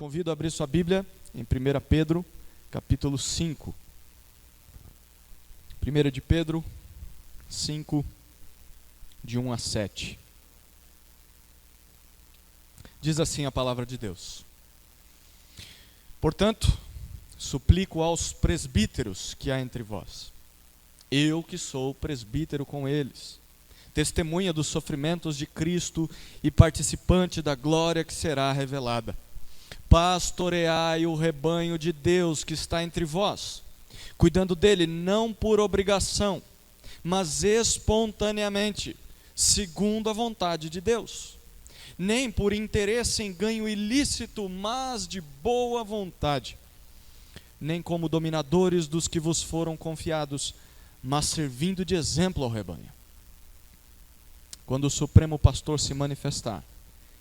convido a abrir sua Bíblia em 1 Pedro, capítulo 5. 1 de Pedro 5, de 1 a 7. Diz assim a palavra de Deus: Portanto, suplico aos presbíteros que há entre vós, eu que sou presbítero com eles, testemunha dos sofrimentos de Cristo e participante da glória que será revelada. Pastoreai o rebanho de Deus que está entre vós, cuidando dele não por obrigação, mas espontaneamente, segundo a vontade de Deus, nem por interesse em ganho ilícito, mas de boa vontade, nem como dominadores dos que vos foram confiados, mas servindo de exemplo ao rebanho. Quando o Supremo Pastor se manifestar,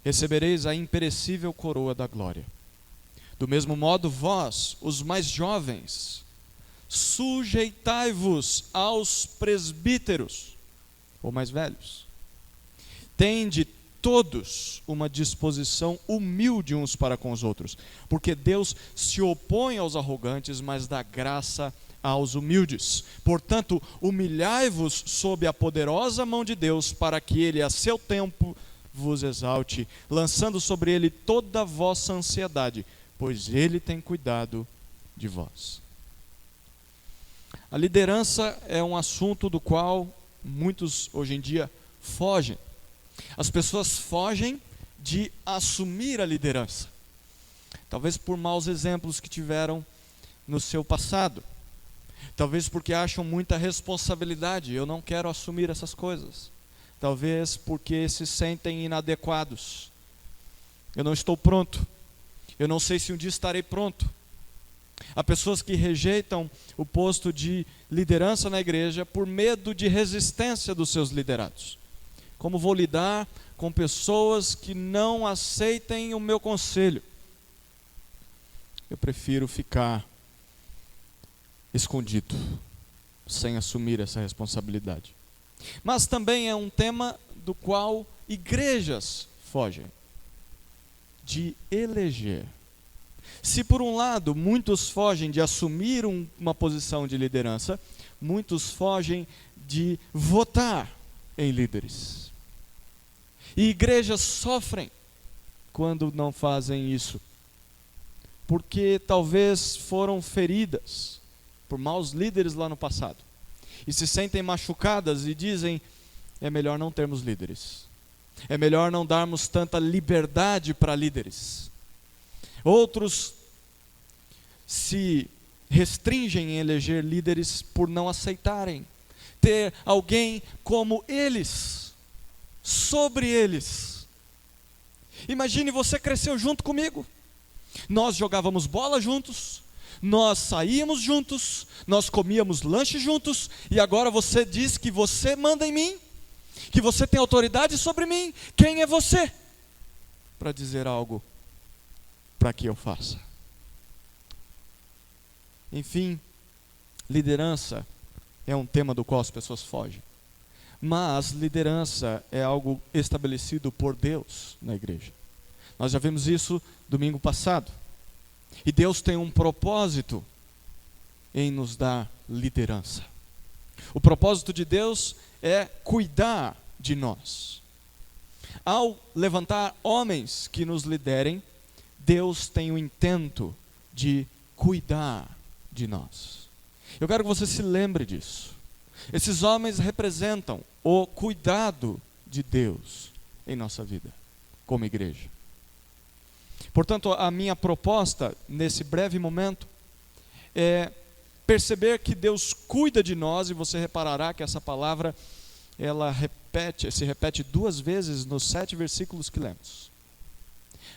recebereis a imperecível coroa da glória. Do mesmo modo, vós, os mais jovens, sujeitai-vos aos presbíteros, ou mais velhos. Tende todos uma disposição humilde uns para com os outros, porque Deus se opõe aos arrogantes, mas dá graça aos humildes. Portanto, humilhai-vos sob a poderosa mão de Deus, para que Ele a seu tempo vos exalte, lançando sobre Ele toda a vossa ansiedade, pois Ele tem cuidado de vós. A liderança é um assunto do qual muitos hoje em dia fogem. As pessoas fogem de assumir a liderança, talvez por maus exemplos que tiveram no seu passado, talvez porque acham muita responsabilidade. Eu não quero assumir essas coisas. Talvez porque se sentem inadequados. Eu não estou pronto. Eu não sei se um dia estarei pronto. Há pessoas que rejeitam o posto de liderança na igreja por medo de resistência dos seus liderados. Como vou lidar com pessoas que não aceitem o meu conselho? Eu prefiro ficar escondido, sem assumir essa responsabilidade. Mas também é um tema do qual igrejas fogem, de eleger. Se por um lado muitos fogem de assumir uma posição de liderança, muitos fogem de votar em líderes. E igrejas sofrem quando não fazem isso, porque talvez foram feridas por maus líderes lá no passado, e se sentem machucadas e dizem: é melhor não termos líderes, é melhor não darmos tanta liberdade para líderes. Outros se restringem em eleger líderes por não aceitarem ter alguém como eles, sobre eles. Imagine, você cresceu junto comigo, nós jogávamos bola juntos, nós saíamos juntos, nós comíamos lanche juntos, e agora você diz que você manda em mim, que você tem autoridade sobre mim. Quem é você para dizer algo para que eu faça? Enfim, liderança é um tema do qual as pessoas fogem, mas liderança é algo estabelecido por Deus na igreja. Nós já vimos isso domingo passado. E Deus tem um propósito em nos dar liderança. O propósito de Deus é cuidar de nós. Ao levantar homens que nos liderem, Deus tem o intento de cuidar de nós. Eu quero que você se lembre disso. Esses homens representam o cuidado de Deus em nossa vida, como igreja. Portanto, a minha proposta nesse breve momento é perceber que Deus cuida de nós, e você reparará que essa palavra ela se repete 2 vezes nos 7 versículos que lemos.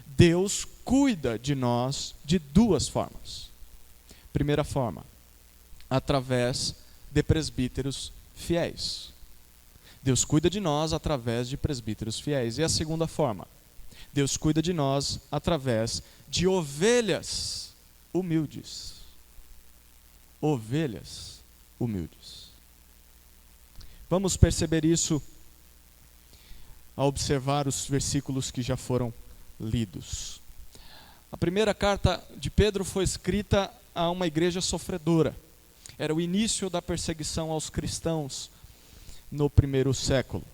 Deus cuida de nós de 2 formas. Primeira forma, através de presbíteros fiéis. Deus cuida de nós através de presbíteros fiéis. E a segunda forma, Deus cuida de nós através de ovelhas humildes. Ovelhas humildes. Vamos perceber isso ao observar os versículos que já foram lidos. A primeira carta de Pedro foi escrita a uma igreja sofredora. Era o início da perseguição aos cristãos no primeiro século.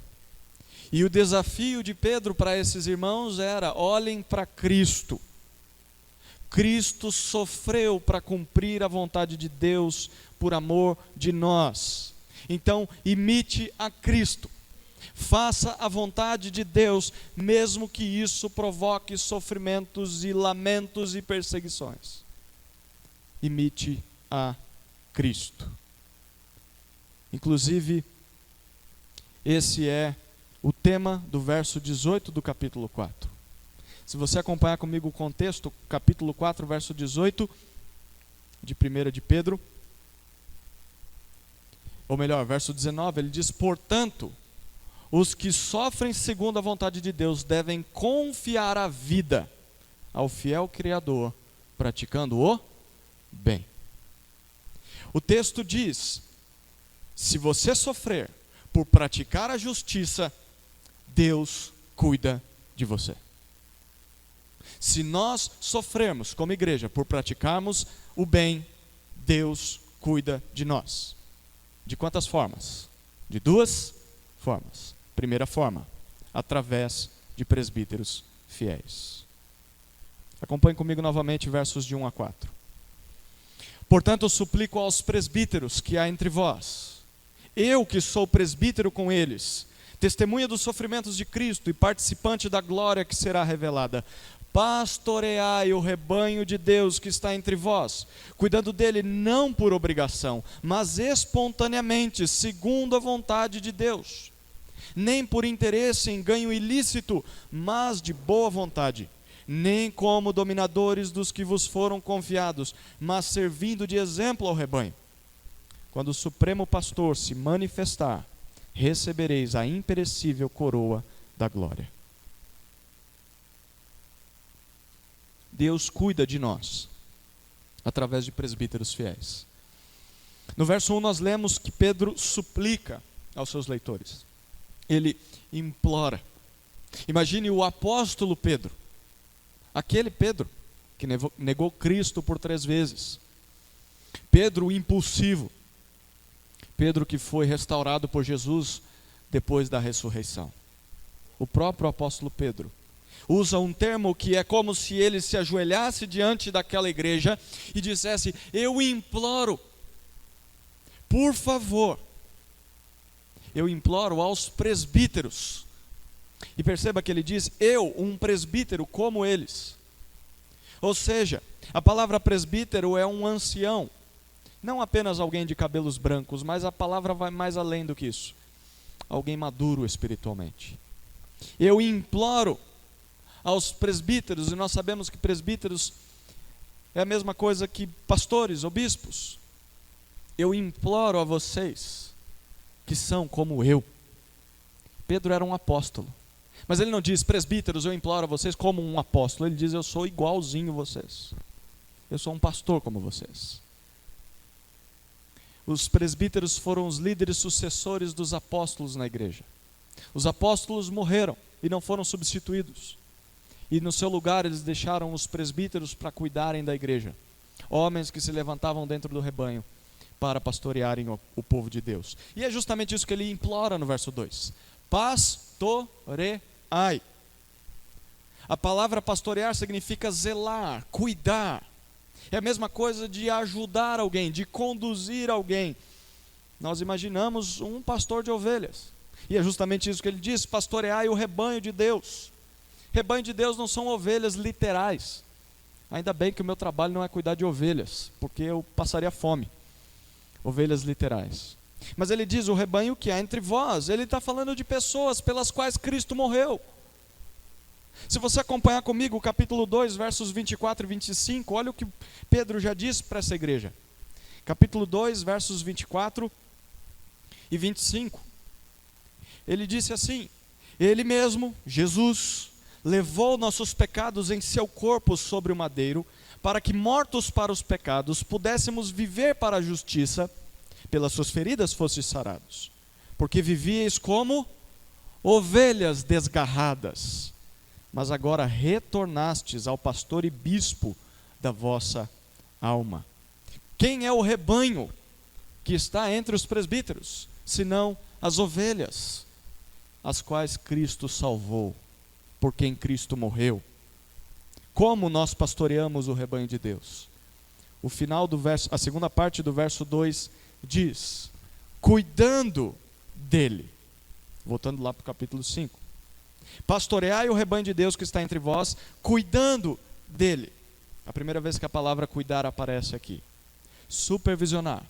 E o desafio de Pedro para esses irmãos era: olhem para Cristo. Cristo sofreu para cumprir a vontade de Deus por amor de nós. Então, imite a Cristo. Faça a vontade de Deus, mesmo que isso provoque sofrimentos e lamentos e perseguições. Imite a Cristo. Inclusive, esse é o tema do verso 18 do capítulo 4. Se você acompanhar comigo o contexto, capítulo 4, verso 18, de 1 de Pedro, ou melhor, verso 19, ele diz: portanto, os que sofrem segundo a vontade de Deus devem confiar a vida ao fiel Criador, praticando o bem. O texto diz: se você sofrer por praticar a justiça, Deus cuida de você. Se nós sofrermos como igreja por praticarmos o bem, Deus cuida de nós. De quantas formas? De duas formas. Primeira forma, através de presbíteros fiéis. Acompanhe comigo novamente versos de 1 a 4. Portanto, eu suplico aos presbíteros que há entre vós, eu que sou presbítero com eles, testemunha dos sofrimentos de Cristo e participante da glória que será revelada, pastoreai o rebanho de Deus que está entre vós, cuidando dele não por obrigação, mas espontaneamente, segundo a vontade de Deus, nem por interesse em ganho ilícito, mas de boa vontade, nem como dominadores dos que vos foram confiados, mas servindo de exemplo ao rebanho. Quando o Supremo Pastor se manifestar, recebereis a imperecível coroa da glória. Deus cuida de nós, através de presbíteros fiéis. No verso 1 nós lemos que Pedro suplica aos seus leitores. Ele implora. Imagine o apóstolo Pedro, aquele Pedro que negou Cristo por 3 vezes. Pedro impulsivo. Pedro que foi restaurado por Jesus depois da ressurreição. O próprio apóstolo Pedro usa um termo que é como se ele se ajoelhasse diante daquela igreja e dissesse: eu imploro, por favor, eu imploro aos presbíteros. E perceba que ele diz: eu, um presbítero como eles. Ou seja, a palavra presbítero é um ancião, não apenas alguém de cabelos brancos, mas a palavra vai mais além do que isso. Alguém maduro espiritualmente. Eu imploro aos presbíteros, e nós sabemos que presbíteros é a mesma coisa que pastores ou bispos. Eu imploro a vocês que são como eu. Pedro era um apóstolo, mas ele não diz: presbíteros, eu imploro a vocês como um apóstolo. Ele diz: eu sou igualzinho vocês. Eu sou um pastor como vocês. Os presbíteros foram os líderes sucessores dos apóstolos na igreja. Os apóstolos morreram e não foram substituídos. E no seu lugar eles deixaram os presbíteros para cuidarem da igreja. Homens que se levantavam dentro do rebanho para pastorearem o povo de Deus. E é justamente isso que ele implora no verso 2. Pastoreai. A palavra pastorear significa zelar, cuidar. É a mesma coisa de ajudar alguém, de conduzir alguém. Nós imaginamos um pastor de ovelhas. E é justamente isso que ele diz: pastoreai o rebanho de Deus. Rebanho de Deus não são ovelhas literais. Ainda bem que o meu trabalho não é cuidar de ovelhas, porque eu passaria fome. Ovelhas literais. Mas ele diz: o rebanho que há entre vós. Ele está falando de pessoas pelas quais Cristo morreu. Se você acompanhar comigo o capítulo 2, versos 24 e 25, olha o que Pedro já disse para essa igreja. Capítulo 2, versos 24 e 25. Ele disse assim: ele mesmo, Jesus, levou nossos pecados em seu corpo sobre o madeiro, para que, mortos para os pecados, pudéssemos viver para a justiça, pelas suas feridas fostes sarados. Porque vivíeis como ovelhas desgarradas mas agora retornastes ao pastor e bispo da vossa alma. Quem é o rebanho que está entre os presbíteros, senão as ovelhas, as quais Cristo salvou, por quem Cristo morreu? Como nós pastoreamos o rebanho de Deus? O final do verso, a segunda parte do verso 2 diz: cuidando dele. Voltando lá para o capítulo 5. Pastoreai o rebanho de Deus que está entre vós, cuidando dele. A primeira vez que a palavra cuidar aparece aqui. Supervisionar,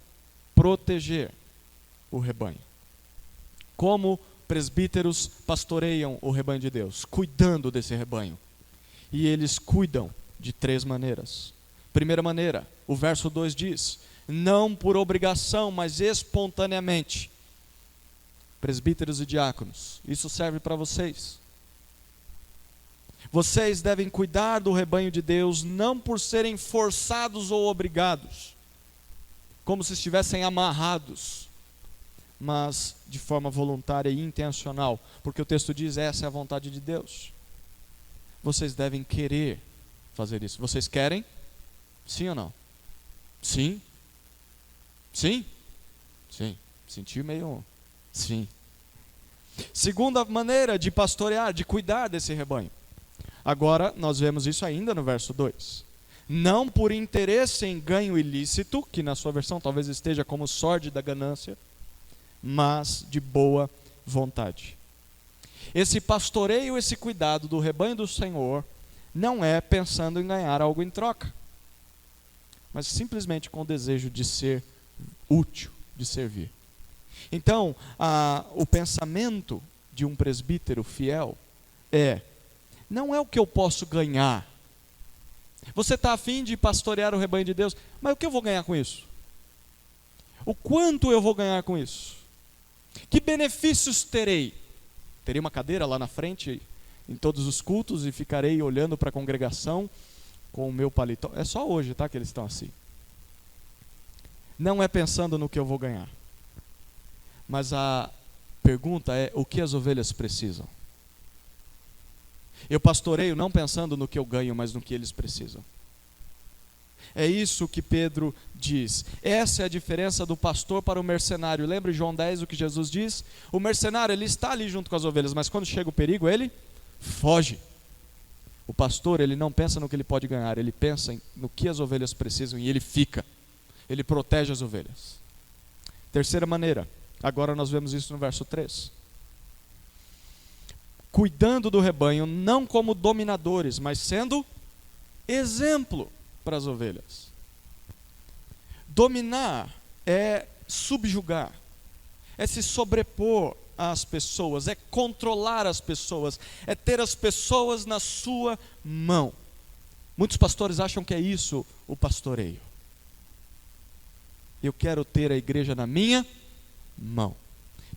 proteger o rebanho. Como presbíteros pastoreiam o rebanho de Deus? Cuidando desse rebanho. E eles cuidam de 3 maneiras. Primeira maneira, o verso 2 diz: não por obrigação, mas espontaneamente. Presbíteros e diáconos, isso serve para vocês. Vocês devem cuidar do rebanho de Deus, não por serem forçados ou obrigados, como se estivessem amarrados, mas de forma voluntária e intencional, porque o texto diz: essa é a vontade de Deus. Vocês devem querer fazer isso. Vocês querem? Sim ou não? Sim? Sim? Sim. Senti meio... Sim. Segunda maneira de pastorear, de cuidar desse rebanho. Agora, nós vemos isso ainda no verso 2. Não por interesse em ganho ilícito, que na sua versão talvez esteja como sorte da ganância, mas de boa vontade. Esse pastoreio, esse cuidado do rebanho do Senhor, não é pensando em ganhar algo em troca, mas simplesmente com o desejo de ser útil, de servir. Então, o pensamento de um presbítero fiel não é o que eu posso ganhar. Você está afim de pastorear o rebanho de Deus, mas o que eu vou ganhar com isso? O quanto eu vou ganhar com isso? Que benefícios terei? Terei uma cadeira lá na frente, em todos os cultos, e ficarei olhando para a congregação com o meu paletó. É só hoje, tá, que eles estão assim. Não é pensando no que eu vou ganhar. Mas a pergunta é: o que as ovelhas precisam? Eu pastoreio não pensando no que eu ganho, mas no que eles precisam. É isso que Pedro diz. Essa é a diferença do pastor para o mercenário. Lembra em João 10 o que Jesus diz? O mercenário, ele está ali junto com as ovelhas, mas quando chega o perigo, ele foge. O pastor, ele não pensa no que ele pode ganhar, ele pensa no que as ovelhas precisam e ele fica. Ele protege as ovelhas. Terceira maneira, agora nós vemos isso no verso 3. Cuidando do rebanho, não como dominadores, mas sendo exemplo para as ovelhas. Dominar é subjugar, é se sobrepor às pessoas, é controlar as pessoas, é ter as pessoas na sua mão. Muitos pastores acham que é isso o pastoreio. Eu quero ter a igreja na minha mão.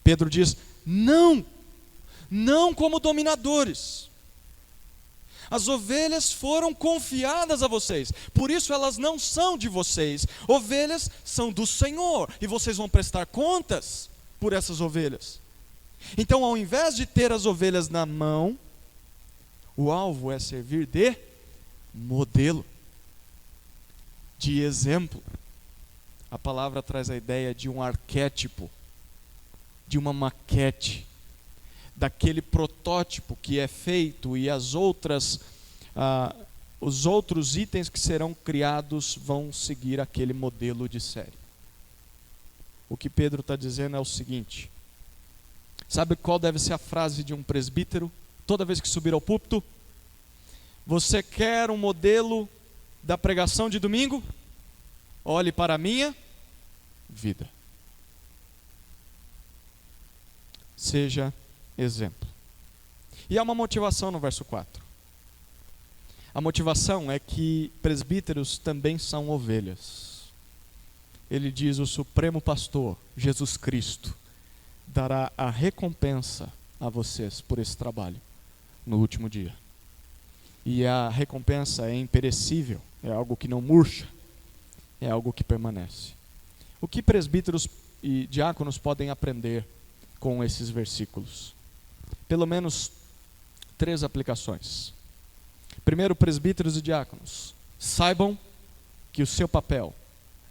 Pedro diz: não como dominadores. As ovelhas foram confiadas a vocês, por isso elas não são de vocês. Ovelhas são do Senhor, e vocês vão prestar contas por essas ovelhas. Então, ao invés de ter as ovelhas na mão, o alvo é servir de modelo, de exemplo. A palavra traz a ideia de um arquétipo, de uma maquete, daquele protótipo que é feito, e os outros itens que serão criados vão seguir aquele modelo de série. O que Pedro está dizendo é o seguinte: sabe qual deve ser a frase de um presbítero toda vez que subir ao púlpito? Você quer um modelo da pregação de domingo? Olhe para a minha vida. Seja exemplo. E há uma motivação no verso 4. A motivação é que presbíteros também são ovelhas. Ele diz: o supremo pastor, Jesus Cristo, dará a recompensa a vocês por esse trabalho no último dia. E a recompensa é imperecível, é algo que não murcha, é algo que permanece. O que presbíteros e diáconos podem aprender com esses versículos? Pelo menos 3 aplicações. Primeiro, presbíteros e diáconos, saibam que o seu papel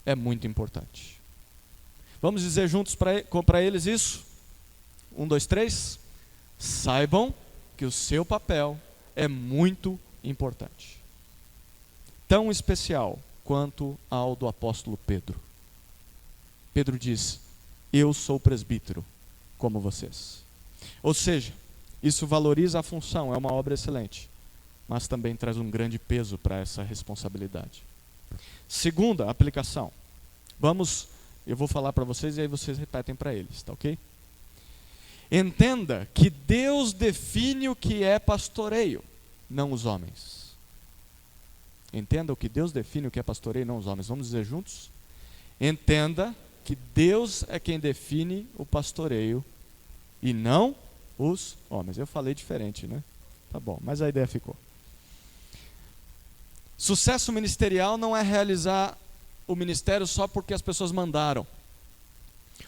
é muito importante. Vamos dizer juntos para eles isso? 1, 2, 3. Saibam que o seu papel é muito importante. Tão especial quanto ao do apóstolo Pedro. Pedro diz: eu sou presbítero como vocês. Ou seja, isso valoriza a função, é uma obra excelente, mas também traz um grande peso para essa responsabilidade. Segunda aplicação. Eu vou falar para vocês e aí vocês repetem para eles, tá ok? Entenda que Deus define o que é pastoreio, não os homens. Entenda que Deus define o que é pastoreio, não os homens. Vamos dizer juntos? Entenda que Deus é quem define o pastoreio e não os homens. Eu falei diferente, né? Tá bom, mas a ideia ficou. Sucesso ministerial não é realizar o ministério só porque as pessoas mandaram,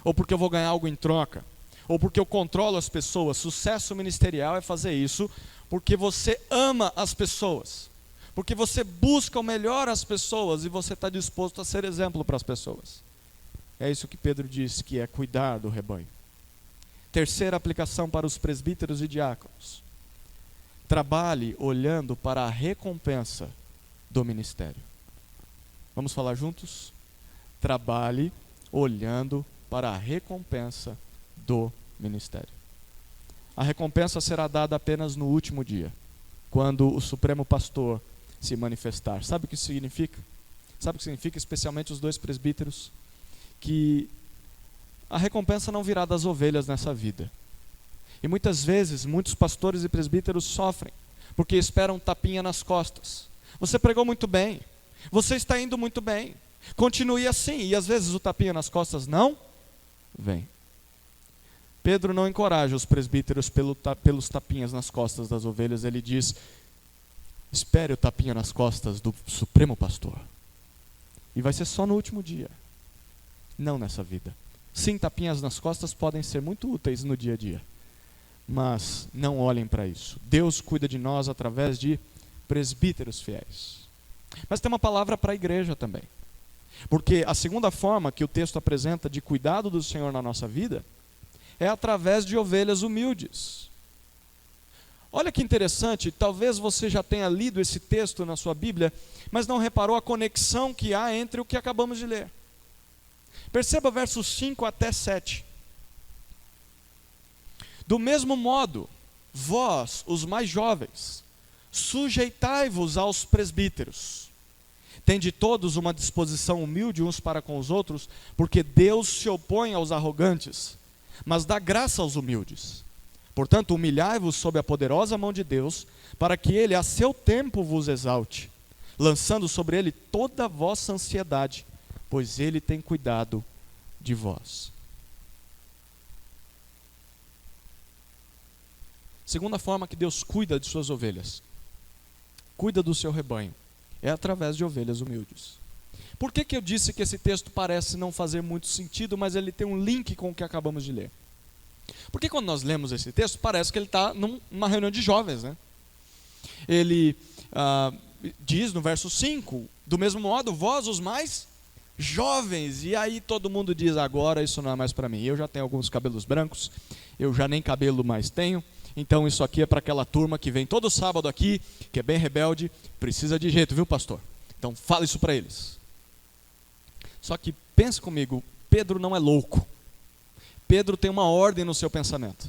ou porque eu vou ganhar algo em troca, ou porque eu controlo as pessoas. Sucesso ministerial é fazer isso porque você ama as pessoas, porque você busca o melhor às pessoas e você está disposto a ser exemplo para as pessoas. É isso que Pedro diz, que é cuidar do rebanho. Terceira aplicação para os presbíteros e diáconos: trabalhe olhando para a recompensa do ministério. Vamos falar juntos? Trabalhe olhando para a recompensa do ministério. A recompensa será dada apenas no último dia, quando o Supremo Pastor se manifestar. Sabe o que isso significa? Sabe o que significa, especialmente os 2 presbíteros? Que a recompensa não virá das ovelhas nessa vida. E muitas vezes, muitos pastores e presbíteros sofrem, porque esperam tapinha nas costas. Você pregou muito bem, você está indo muito bem, continue assim. E às vezes o tapinha nas costas não vem. Pedro não encoraja os presbíteros pelos tapinhas nas costas das ovelhas. Ele diz: espere o tapinha nas costas do Supremo Pastor. E vai ser só no último dia, não nessa vida. Sim, tapinhas nas costas podem ser muito úteis no dia a dia, mas não olhem para isso. Deus cuida de nós através de presbíteros fiéis. Mas tem uma palavra para a igreja também, porque a segunda forma que o texto apresenta de cuidado do Senhor na nossa vida é através de ovelhas humildes. Olha que interessante, talvez você já tenha lido esse texto na sua Bíblia, mas não reparou a conexão que há entre o que acabamos de ler. Perceba versos 5 até 7. Do mesmo modo, vós, os mais jovens, sujeitai-vos aos presbíteros. Tende todos uma disposição humilde uns para com os outros, porque Deus se opõe aos arrogantes, mas dá graça aos humildes. Portanto, humilhai-vos sob a poderosa mão de Deus, para que Ele a seu tempo vos exalte, lançando sobre Ele toda a vossa ansiedade, pois Ele tem cuidado de vós. Segunda forma que Deus cuida de suas ovelhas, cuida do seu rebanho, é através de ovelhas humildes. Por que eu disse que esse texto parece não fazer muito sentido, mas ele tem um link com o que acabamos de ler? Porque quando nós lemos esse texto, parece que ele está numa reunião de jovens, né? Ele diz no verso 5, do mesmo modo, vós os mais jovens. E aí todo mundo diz: agora isso não é mais para mim. Eu já tenho alguns cabelos brancos, eu já nem cabelo mais tenho. Então isso aqui é para aquela turma que vem todo sábado aqui, que é bem rebelde, precisa de jeito, viu, pastor? Então fala isso para eles. Só que pense comigo, Pedro não é louco. Pedro tem uma ordem no seu pensamento.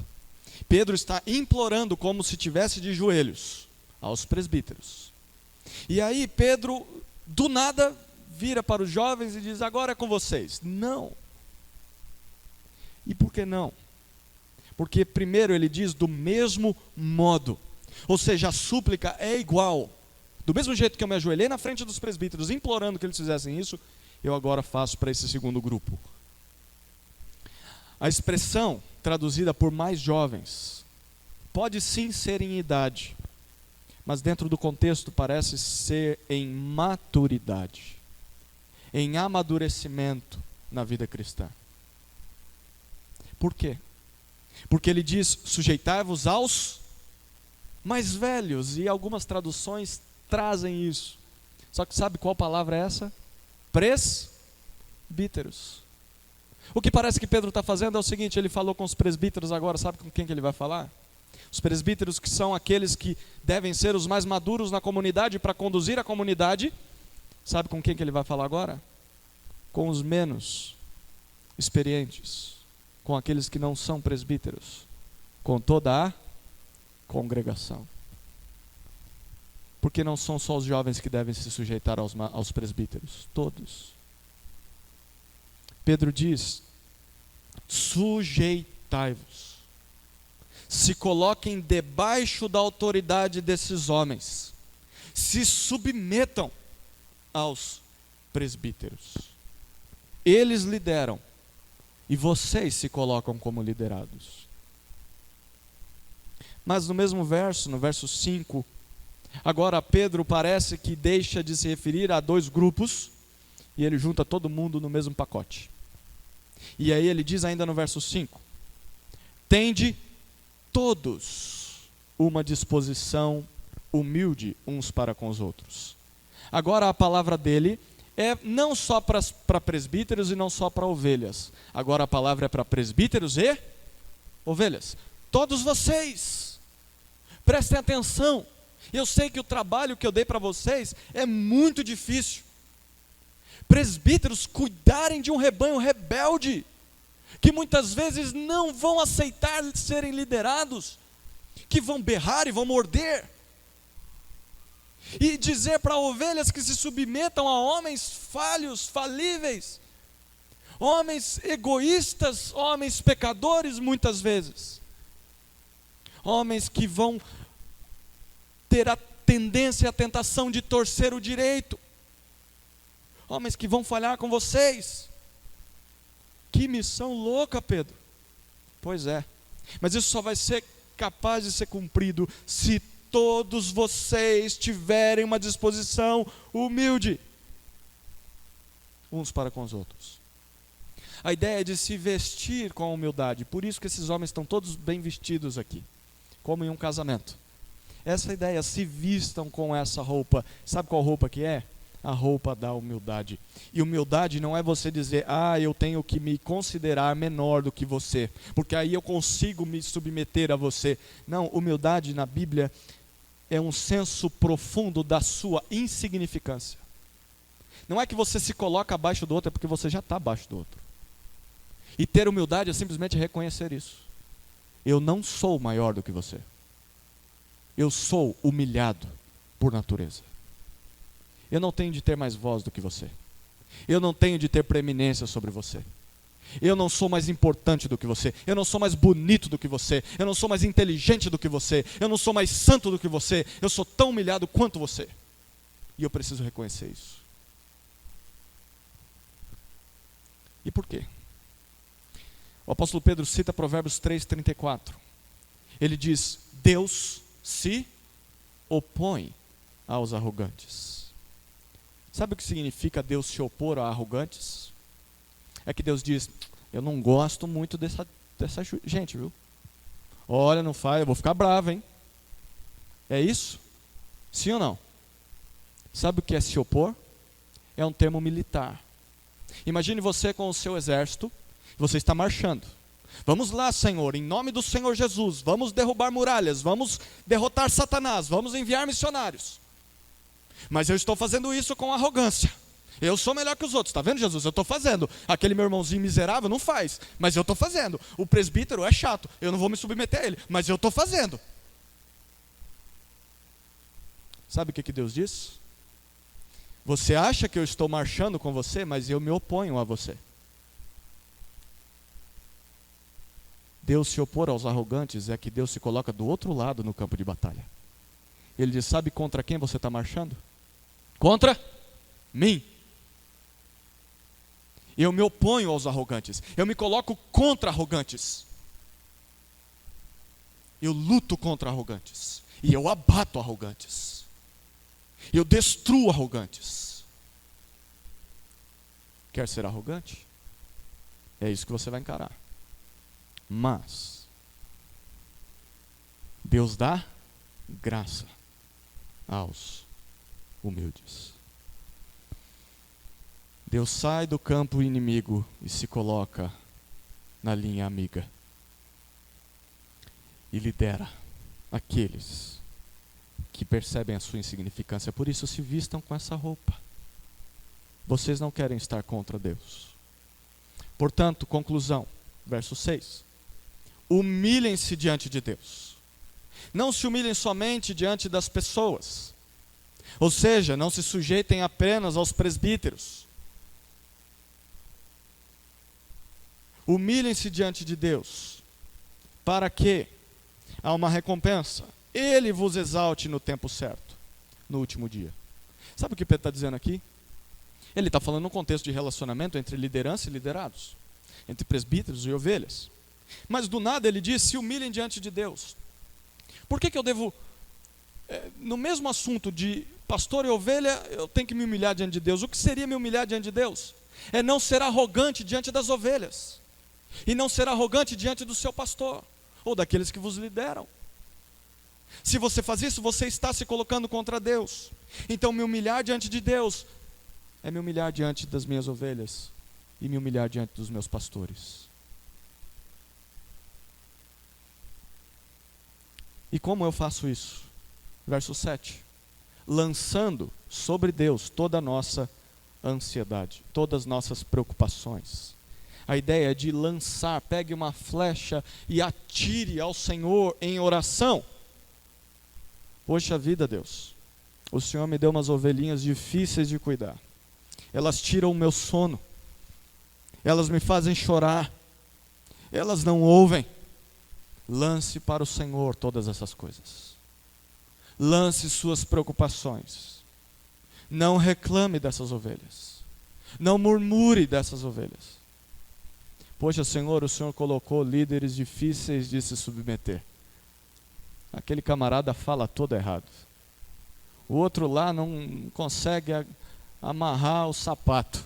Pedro está implorando como se estivesse de joelhos aos presbíteros. E aí Pedro, do nada, vira para os jovens e diz: agora é com vocês. Não. E por que não? Porque primeiro ele diz do mesmo modo. Ou seja, a súplica é igual. Do mesmo jeito que eu me ajoelhei na frente dos presbíteros, implorando que eles fizessem isso, eu agora faço para esse segundo grupo. A expressão traduzida por mais jovens pode sim ser em idade, mas dentro do contexto parece ser em maturidade, em amadurecimento na vida cristã. Por quê? Porque ele diz: sujeitai-vos aos mais velhos, e algumas traduções trazem isso. Só que sabe qual palavra é essa? Presbíteros. O que parece que Pedro está fazendo é o seguinte: ele falou com os presbíteros, agora sabe com quem que ele vai falar? Os presbíteros, que são aqueles que devem ser os mais maduros na comunidade para conduzir a comunidade. Sabe com quem que ele vai falar agora? Com os menos experientes, com aqueles que não são presbíteros, com toda a congregação. Porque não são só os jovens que devem se sujeitar aos presbíteros, todos. Pedro diz: sujeitai-vos, se coloquem debaixo da autoridade desses homens, se submetam aos presbíteros. Eles lideram e vocês se colocam como liderados. Mas no mesmo verso, no verso 5, agora Pedro parece que deixa de se referir a dois grupos e ele junta todo mundo no mesmo pacote. E aí ele diz ainda no verso 5: tende todos uma disposição humilde uns para com os outros. Agora a palavra dele é não só para presbíteros e não só para ovelhas. Agora a palavra é para presbíteros e ovelhas. Todos vocês, prestem atenção. Eu sei que o trabalho que eu dei para vocês é muito difícil. Presbíteros cuidarem de um rebanho rebelde, que muitas vezes não vão aceitar serem liderados, que vão berrar e vão morder. E dizer para ovelhas que se submetam a homens falhos, falíveis, homens egoístas, homens pecadores muitas vezes, homens que vão ter a tendência e a tentação de torcer o direito, homens que vão falhar com vocês. Que missão louca, Pedro. Pois é, mas isso só vai ser capaz de ser cumprido se todos vocês tiverem uma disposição humilde uns para com os outros. A ideia é de se vestir com a humildade. Por isso que esses homens estão todos bem vestidos aqui, como em um casamento. Essa é a ideia: se vistam com essa roupa. Sabe qual roupa que é? A roupa da humildade. E humildade não é você dizer: eu tenho que me considerar menor do que você, porque aí eu consigo me submeter a você. Não, humildade na Bíblia é um senso profundo da sua insignificância. Não é que você se coloca abaixo do outro, é porque você já está abaixo do outro. E ter humildade é simplesmente reconhecer isso. Eu não sou maior do que você. Eu sou humilhado por natureza. Eu não tenho de ter mais voz do que você. Eu não tenho de ter preeminência sobre você. Eu não sou mais importante do que você. Eu não sou mais bonito do que você. Eu não sou mais inteligente do que você. Eu não sou mais santo do que você. Eu sou tão humilhado quanto você. E eu preciso reconhecer isso. E por quê? O apóstolo Pedro cita Provérbios 3:34. Ele diz: Deus se opõe aos arrogantes. Sabe o que significa Deus se opor a arrogantes? É que Deus diz: eu não gosto muito dessa gente, viu? Olha, não faz, eu vou ficar bravo, hein? É isso? Sim ou não? Sabe o que é se opor? É um termo militar. Imagine você com o seu exército, você está marchando. Vamos lá, Senhor, em nome do Senhor Jesus, vamos derrubar muralhas, vamos derrotar Satanás, vamos enviar missionários. Mas eu estou fazendo isso com arrogância. Eu sou melhor que os outros, está vendo, Jesus? Eu estou fazendo. Aquele meu irmãozinho miserável não faz, mas eu estou fazendo. O presbítero é chato, eu não vou me submeter a ele, mas eu estou fazendo. Sabe o que Deus diz? Você acha que eu estou marchando com você, mas eu me oponho a você. Deus se opor aos arrogantes é que Deus se coloca do outro lado no campo de batalha. Ele diz: sabe contra quem você está marchando? Contra mim. Eu me oponho aos arrogantes. Eu me coloco contra arrogantes. Eu luto contra arrogantes. E eu abato arrogantes. Eu destruo arrogantes. Quer ser arrogante? É isso que você vai encarar. Mas Deus dá graça aos humildes. Deus sai do campo inimigo e se coloca na linha amiga e lidera aqueles que percebem a sua insignificância. Por isso se vistam com essa roupa. Vocês não querem estar contra Deus. Portanto, conclusão, verso 6. Humilhem-se diante de Deus. Não se humilhem somente diante das pessoas. Ou seja, não se sujeitem apenas aos presbíteros. Humilhem-se diante de Deus, para que há uma recompensa. Ele vos exalte no tempo certo, no último dia. Sabe o que Pedro está dizendo aqui? Ele está falando num contexto de relacionamento entre liderança e liderados, entre presbíteros e ovelhas. Mas do nada ele diz, se humilhem diante de Deus. Por que eu devo, no mesmo assunto de pastor e ovelha, eu tenho que me humilhar diante de Deus? O que seria me humilhar diante de Deus? É não ser arrogante diante das ovelhas. E não ser arrogante diante do seu pastor, ou daqueles que vos lideram. Se você faz isso, você está se colocando contra Deus. Então me humilhar diante de Deus é me humilhar diante das minhas ovelhas e me humilhar diante dos meus pastores. E como eu faço isso? Verso 7. Lançando sobre Deus toda a nossa ansiedade, todas as nossas preocupações. A ideia é de lançar, pegue uma flecha e atire ao Senhor em oração. Poxa vida, Deus, o Senhor me deu umas ovelhinhas difíceis de cuidar. Elas tiram o meu sono. Elas me fazem chorar. Elas não ouvem. Lance para o Senhor todas essas coisas. Lance suas preocupações. Não reclame dessas ovelhas. Não murmure dessas ovelhas. Poxa, Senhor, o Senhor colocou líderes difíceis de se submeter. Aquele camarada fala todo errado. O outro lá não consegue amarrar o sapato.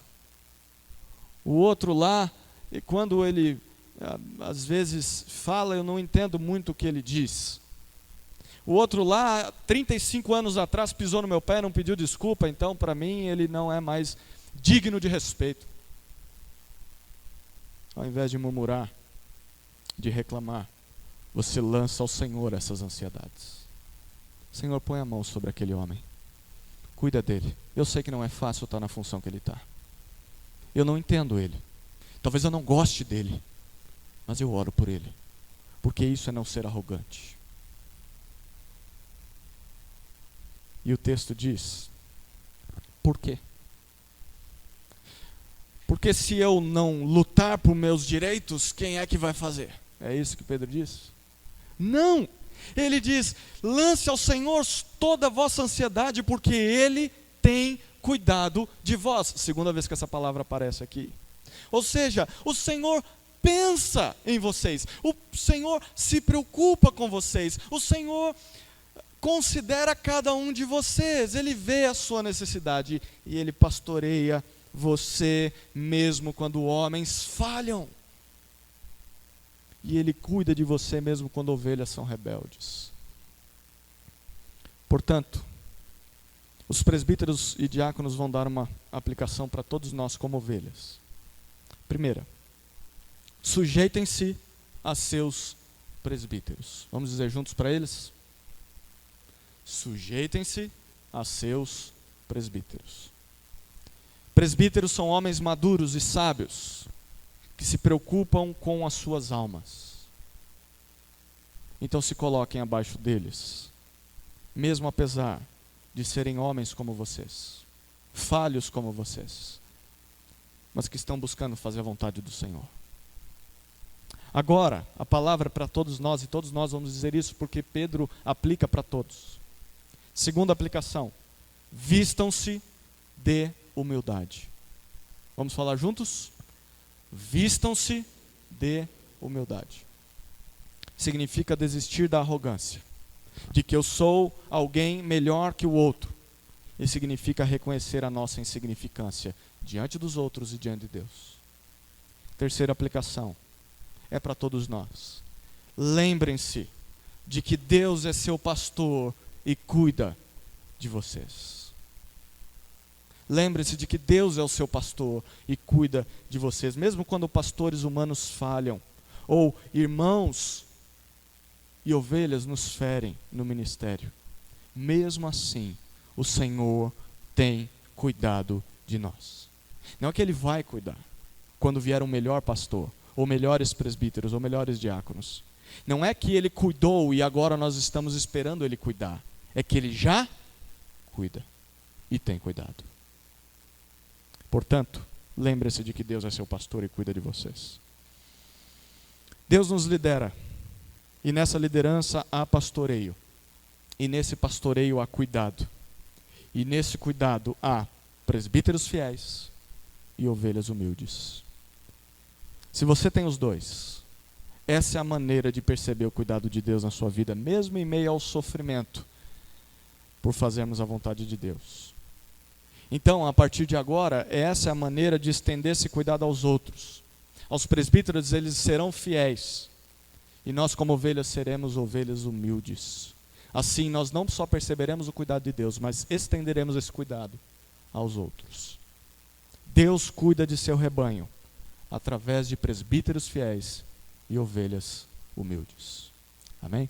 O outro lá, e quando ele às vezes fala, eu não entendo muito o que ele diz. O outro lá, 35 anos atrás, pisou no meu pé e não pediu desculpa, então para mim ele não é mais digno de respeito. Ao invés de murmurar, de reclamar, você lança ao Senhor essas ansiedades. Senhor, põe a mão sobre aquele homem. Cuida dele. Eu sei que não é fácil estar na função que ele está. Eu não entendo ele. Talvez eu não goste dele. Mas eu oro por ele. Porque isso é não ser arrogante. E o texto diz, por quê? Porque se eu não lutar por meus direitos, quem é que vai fazer? É isso que Pedro diz? Não! Ele diz, lance ao Senhor toda a vossa ansiedade, porque Ele tem cuidado de vós. Segunda vez que essa palavra aparece aqui. Ou seja, o Senhor pensa em vocês. O Senhor se preocupa com vocês. O Senhor considera cada um de vocês. Ele vê a sua necessidade e Ele pastoreia você mesmo quando homens falham. E Ele cuida de você mesmo quando ovelhas são rebeldes. Portanto, os presbíteros e diáconos vão dar uma aplicação para todos nós como ovelhas. Primeira, sujeitem-se a seus presbíteros. Vamos dizer juntos para eles? Sujeitem-se a seus presbíteros. Presbíteros são homens maduros e sábios, que se preocupam com as suas almas. Então se coloquem abaixo deles, mesmo apesar de serem homens como vocês, falhos como vocês, mas que estão buscando fazer a vontade do Senhor. Agora, a palavra é para todos nós, e todos nós vamos dizer isso porque Pedro aplica para todos. Segunda aplicação, vistam-se de humildade. Vamos falar juntos? Vistam-se de humildade. Significa desistir da arrogância, de que eu sou alguém melhor que o outro. E significa reconhecer a nossa insignificância diante dos outros e diante de Deus. Terceira aplicação, é para todos nós. Lembrem-se de que Deus é seu pastor e cuida de vocês. Lembre-se de que Deus é o seu pastor e cuida de vocês, mesmo quando pastores humanos falham, ou irmãos e ovelhas nos ferem no ministério. Mesmo assim, o Senhor tem cuidado de nós. Não é que Ele vai cuidar quando vier um melhor pastor, ou melhores presbíteros, ou melhores diáconos. Não é que Ele cuidou e agora nós estamos esperando Ele cuidar. É que Ele já cuida e tem cuidado. Portanto, lembre-se de que Deus é seu pastor e cuida de vocês. Deus nos lidera, e nessa liderança há pastoreio, e nesse pastoreio há cuidado, e nesse cuidado há presbíteros fiéis e ovelhas humildes. Se você tem os dois, essa é a maneira de perceber o cuidado de Deus na sua vida, mesmo em meio ao sofrimento, por fazermos a vontade de Deus. Então, a partir de agora, essa é a maneira de estender esse cuidado aos outros. Aos presbíteros, eles serão fiéis. E nós, como ovelhas, seremos ovelhas humildes. Assim, nós não só perceberemos o cuidado de Deus, mas estenderemos esse cuidado aos outros. Deus cuida de seu rebanho através de presbíteros fiéis e ovelhas humildes. Amém?